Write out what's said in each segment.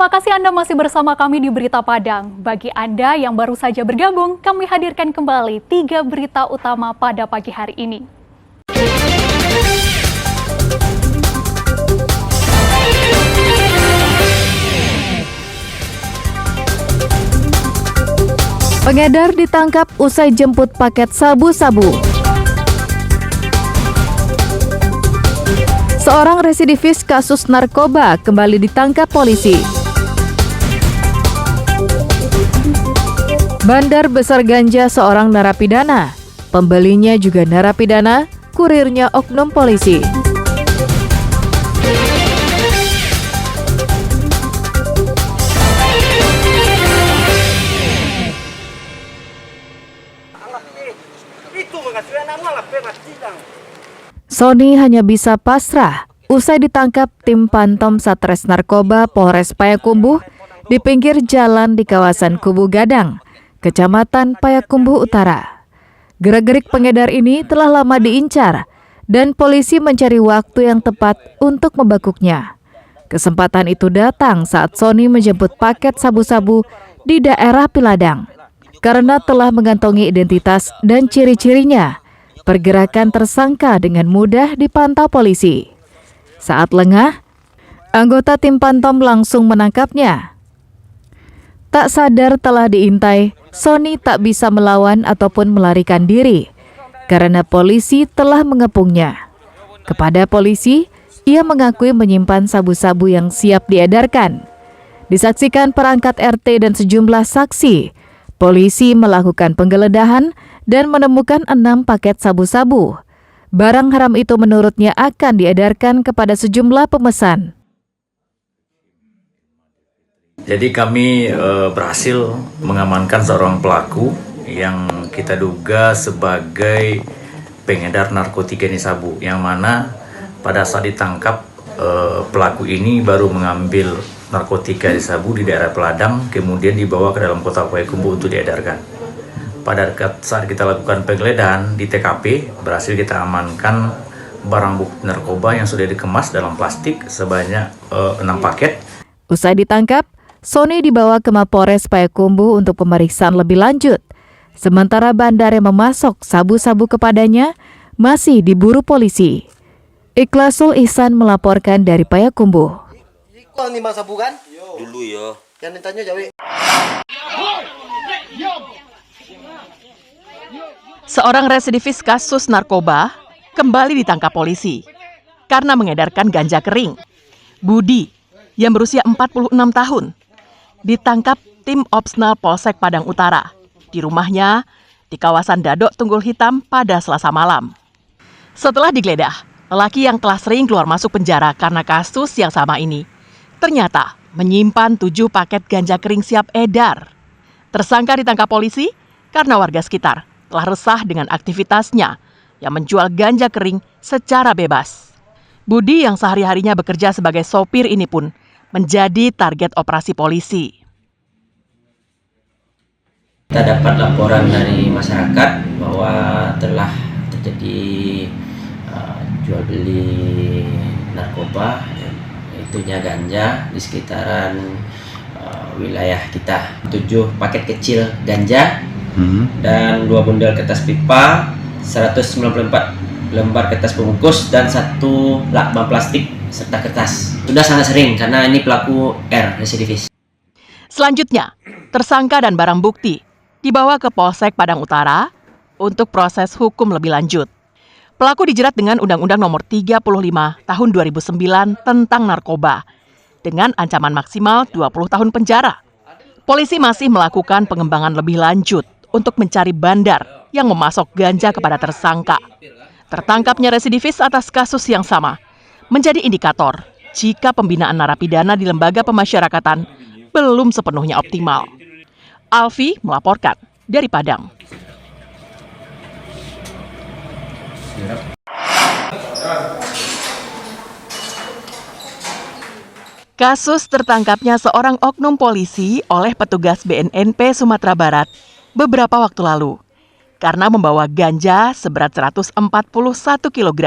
Terima kasih Anda masih bersama kami di Berita Padang. Bagi Anda yang baru saja bergabung, kami hadirkan kembali 3 berita utama pada pagi hari ini. Pengedar ditangkap usai jemput paket sabu-sabu. Seorang residivis kasus narkoba kembali ditangkap polisi. Bandar besar ganja seorang narapidana. Pembelinya juga narapidana, kurirnya oknum polisi. Sony hanya bisa pasrah usai ditangkap tim Pantom Satres Narkoba Polres Payakumbuh di pinggir jalan di kawasan Kubu Gadang, Kecamatan Payakumbuh Utara. Gerak-gerik pengedar ini telah lama diincar dan polisi mencari waktu yang tepat untuk membekuknya. Kesempatan itu datang saat Sony menjemput paket sabu-sabu di daerah Piladang. Karena telah mengantongi identitas dan ciri-cirinya, pergerakan tersangka dengan mudah dipantau polisi. Saat lengah, anggota tim Pantom langsung menangkapnya. Tak sadar telah diintai, Sony tak bisa melawan ataupun melarikan diri karena polisi telah mengepungnya. Kepada polisi, ia mengakui menyimpan sabu-sabu yang siap diedarkan. Disaksikan perangkat RT dan sejumlah saksi, polisi melakukan penggeledahan dan menemukan 6 paket sabu-sabu. Barang haram itu menurutnya akan diedarkan kepada sejumlah pemesan. Jadi kami berhasil mengamankan seorang pelaku yang kita duga sebagai pengedar narkotika jenis sabu, yang mana pada saat ditangkap pelaku ini baru mengambil narkotika jenis sabu di daerah Peladang, kemudian dibawa ke dalam kota Payakumbuh untuk diedarkan. Pada saat kita lakukan penggeledahan di TKP, berhasil kita amankan barang bukti narkoba yang sudah dikemas dalam plastik sebanyak 6 paket. Usai ditangkap, Sony dibawa ke Mapores Payakumbuh untuk pemeriksaan lebih lanjut. Sementara bandar yang memasok sabu-sabu kepadanya masih diburu polisi. Ikhlasul Ihsan melaporkan dari Payakumbuh. Kau nih mas sabu kan? Dulu ya. Yang ditanya Jawi. Seorang residivis kasus narkoba kembali ditangkap polisi karena mengedarkan ganja kering. Budi, yang berusia 46 tahun, ditangkap tim Opsnal Polsek Padang Utara di rumahnya di kawasan Dadok Tunggul Hitam pada Selasa malam. Setelah digeledah, lelaki yang telah sering keluar masuk penjara karena kasus yang sama ini ternyata menyimpan 7 paket ganja kering siap edar. Tersangka ditangkap polisi karena warga sekitar telah resah dengan aktivitasnya yang menjual ganja kering secara bebas. Budi yang sehari-harinya bekerja sebagai sopir ini pun menjadi target operasi polisi. Kita dapat laporan dari masyarakat bahwa telah terjadi jual beli narkoba, itunya ganja di sekitaran wilayah kita. 7 paket kecil ganja dan 2 bundel kertas pipa, 194 lembar kertas pembungkus dan 1 lakban plastik serta kertas. Sudah sangat sering karena ini pelaku R, residivis. Selanjutnya, tersangka dan barang bukti dibawa ke Polsek Padang Utara untuk proses hukum lebih lanjut. Pelaku dijerat dengan Undang-Undang Nomor 35 Tahun 2009 tentang narkoba dengan ancaman maksimal 20 tahun penjara. Polisi masih melakukan pengembangan lebih lanjut untuk mencari bandar yang memasok ganja kepada tersangka. Tertangkapnya residivis atas kasus yang sama menjadi indikator jika pembinaan narapidana di lembaga pemasyarakatan belum sepenuhnya optimal. Alfi melaporkan dari Padang. Kasus tertangkapnya seorang oknum polisi oleh petugas BNNP Sumatera Barat beberapa waktu lalu karena membawa ganja seberat 141 kg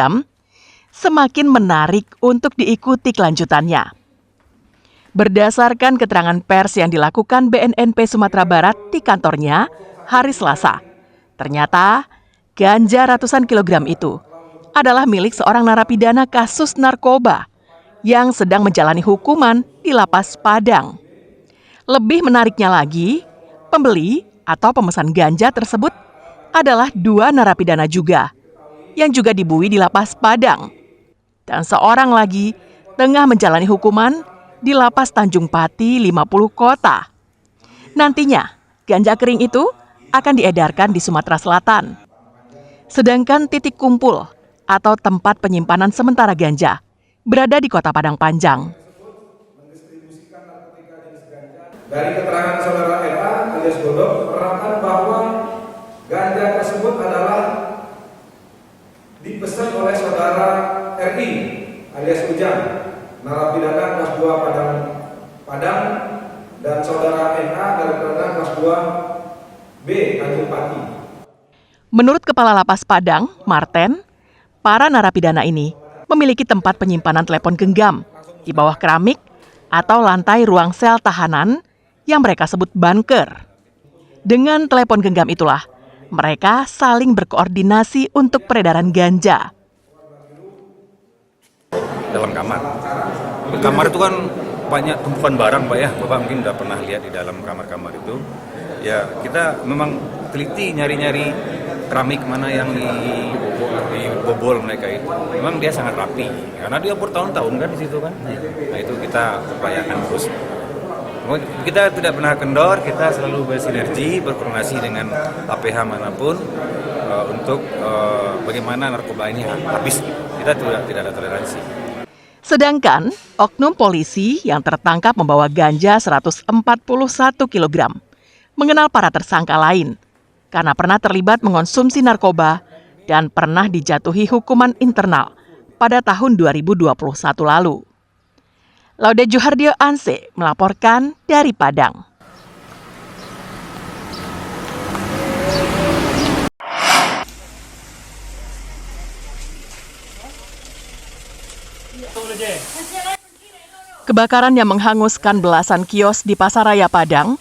semakin menarik untuk diikuti kelanjutannya. Berdasarkan keterangan pers yang dilakukan BNNP Sumatera Barat di kantornya hari Selasa, ternyata ganja ratusan kilogram itu adalah milik seorang narapidana kasus narkoba yang sedang menjalani hukuman di Lapas Padang. Lebih menariknya lagi, pembeli atau pemesan ganja tersebut adalah 2 narapidana juga, yang juga dibui di Lapas Padang. Dan seorang lagi tengah menjalani hukuman di Lapas Tanjung Pati 50 Kota. Nantinya, ganja kering itu akan diedarkan di Sumatera Selatan. Sedangkan titik kumpul atau tempat penyimpanan sementara ganja berada di Kota Padang Panjang. Dari keterangan saudara RA alias Godok menerangkan bahwa ganja tersebut adalah dipesan oleh saudara RI alias Ujang, narapidana kelas 2 Padang, dan saudara NA narapidana kelas 2 B Tanjung Pati. Menurut Kepala Lapas Padang, Marten, para narapidana ini memiliki tempat penyimpanan telepon genggam di bawah keramik atau lantai ruang sel tahanan yang mereka sebut bunker. Dengan telepon genggam itulah mereka saling berkoordinasi untuk peredaran ganja. Dalam kamar. Di kamar itu kan banyak tumpukan barang, Pak ya. Bapak mungkin udah pernah lihat di dalam kamar-kamar itu. Ya, kita memang teliti nyari-nyari keramik mana yang dibobol mereka itu. Memang dia sangat rapi, karena dia bertahun-tahun kan di situ kan. Nah, itu kita upayakan terus. Kita tidak pernah kendor, kita selalu bersinergi, berkoordinasi dengan APH manapun untuk bagaimana narkoba ini habis. Kita tidak ada toleransi. Sedangkan oknum polisi yang tertangkap membawa ganja 141 kg mengenal para tersangka lain karena pernah terlibat mengonsumsi narkoba dan pernah dijatuhi hukuman internal pada tahun 2021 lalu. Laude Juhardio Anse melaporkan dari Padang. Kebakaran yang menghanguskan belasan kios di Pasaraya Padang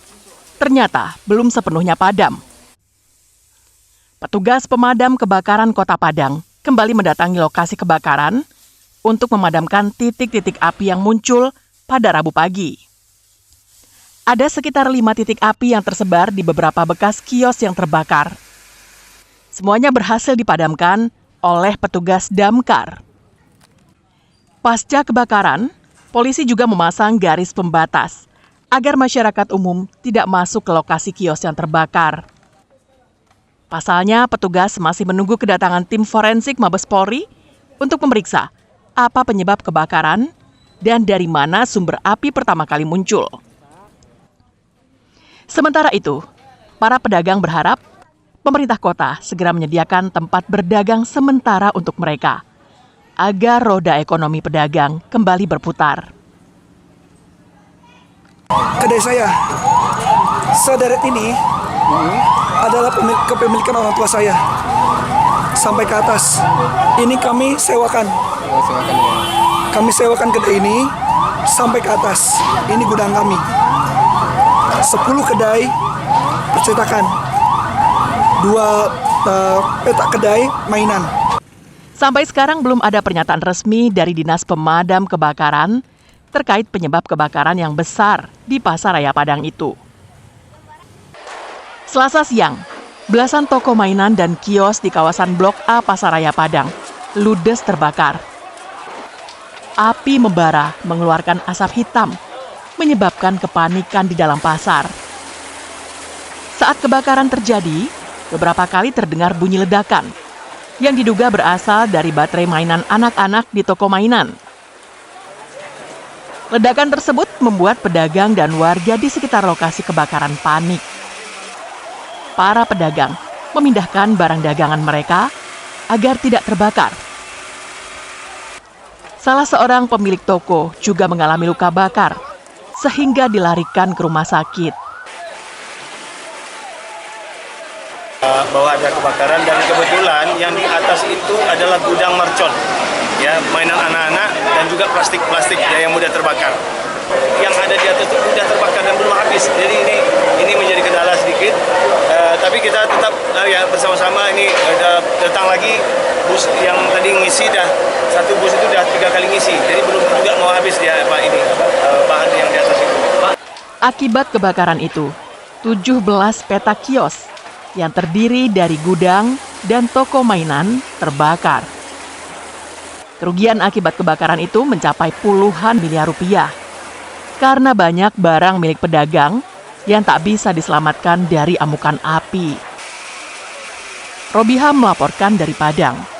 ternyata belum sepenuhnya padam. Petugas pemadam kebakaran Kota Padang kembali mendatangi lokasi kebakaran untuk memadamkan titik-titik api yang muncul pada Rabu pagi. Ada sekitar 5 titik api yang tersebar di beberapa bekas kios yang terbakar. Semuanya berhasil dipadamkan oleh petugas damkar. Pasca kebakaran, polisi juga memasang garis pembatas agar masyarakat umum tidak masuk ke lokasi kios yang terbakar. Pasalnya, petugas masih menunggu kedatangan tim forensik Mabes Polri untuk memeriksa apa penyebab kebakaran dan dari mana sumber api pertama kali muncul. Sementara itu, para pedagang berharap pemerintah kota segera menyediakan tempat berdagang sementara untuk mereka, agar roda ekonomi pedagang kembali berputar. Kedai saya, sederet ini adalah kepemilikan orang tua saya. Sampai ke atas, ini kami sewakan. Kami sewakan kedai ini sampai ke atas. Ini gudang kami. 10 kedai percetakan, 2 petak kedai mainan. Sampai sekarang belum ada pernyataan resmi dari Dinas Pemadam Kebakaran terkait penyebab kebakaran yang besar di Pasaraya Padang itu. Selasa siang, belasan toko mainan dan kios di kawasan Blok A Pasaraya Padang ludes terbakar. Api membara mengeluarkan asap hitam, menyebabkan kepanikan di dalam pasar. Saat kebakaran terjadi, beberapa kali terdengar bunyi ledakan yang diduga berasal dari baterai mainan anak-anak di toko mainan. Ledakan tersebut membuat pedagang dan warga di sekitar lokasi kebakaran panik. Para pedagang memindahkan barang dagangan mereka agar tidak terbakar. Salah seorang pemilik toko juga mengalami luka bakar, sehingga dilarikan ke rumah sakit. Bahwa ada kebakaran dan kebetulan yang di atas itu adalah gudang mercon, ya, mainan anak-anak dan juga plastik-plastik ya, yang mudah terbakar. yang ada di atas itu sudah terbakar dan belum habis. Jadi ini menjadi kendala sedikit. Tapi kita tetap ya bersama-sama ini datang lagi bus yang tadi ngisi satu bus itu 3 kali ngisi. Jadi belum juga mau habis dia bahan yang di atas itu. Akibat kebakaran itu, 17 petak kios yang terdiri dari gudang dan toko mainan terbakar. Kerugian akibat kebakaran itu mencapai puluhan miliar rupiah karena banyak barang milik pedagang yang tak bisa diselamatkan dari amukan api. Robiha melaporkan dari Padang.